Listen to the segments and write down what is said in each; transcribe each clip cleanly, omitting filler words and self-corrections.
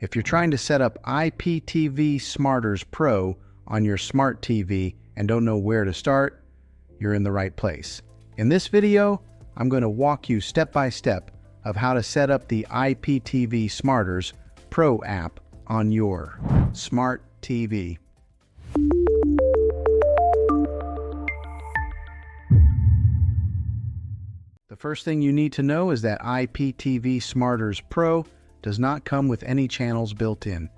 If you're trying to set up IPTV Smarters Pro on your smart TV and don't know where to start, you're in the right place. In this video, I'm going to walk you step by step of how to set up the IPTV Smarters Pro app on your smart TV. The first thing you need to know is that IPTV Smarters Pro does not come with any channels built in.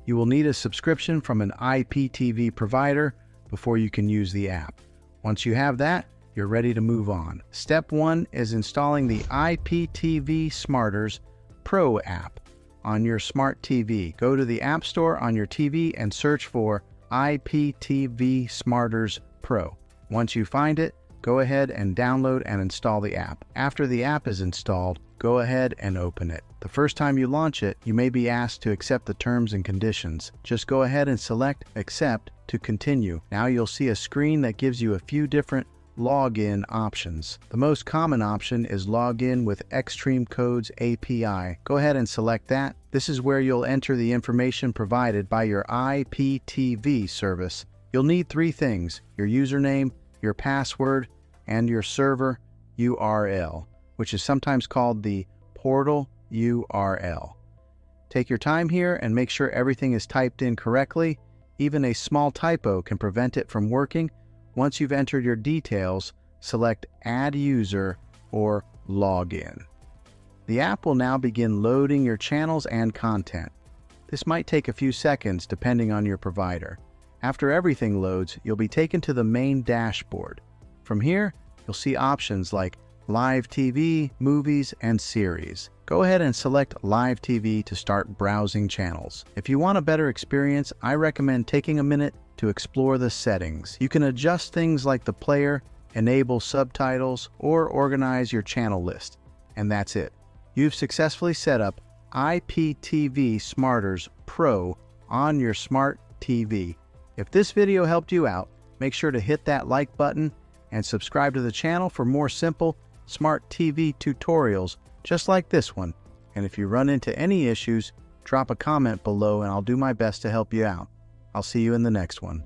You will need a subscription from an IPTV provider before you can use the app. Once you have that, you're ready to move on. Step 1 is installing the IPTV Smarters Pro app on your smart TV. Go to the App Store on your TV and search for IPTV Smarters Pro. Once you find it, go ahead and download and install the app. After the app is installed, go ahead and open it. The first time you launch it, you may be asked to accept the terms and conditions. Just go ahead and select Accept to continue. Now you'll see a screen that gives you a few different login options. The most common option is Login with Xtream Codes API. Go ahead and select that. This is where you'll enter the information provided by your IPTV service. You'll need 3 things: your username, your password, and your server URL, which is sometimes called the portal URL. Take your time here and make sure everything is typed in correctly. Even a small typo can prevent it from working. Once you've entered your details, select Add User or Login. The app will now begin loading your channels and content. This might take a few seconds depending on your provider. After everything loads, you'll be taken to the main dashboard. From here, you'll see options like Live TV, Movies, and Series. Go ahead and select Live TV to start browsing channels. If you want a better experience, I recommend taking a minute to explore the settings. You can adjust things like the player, enable subtitles, or organize your channel list. And that's it. You've successfully set up IPTV Smarters Pro on your smart TV. If this video helped you out, make sure to hit that like button and subscribe to the channel for more simple smart TV tutorials just like this one. And if you run into any issues, drop a comment below and I'll do my best to help you out. I'll see you in the next one.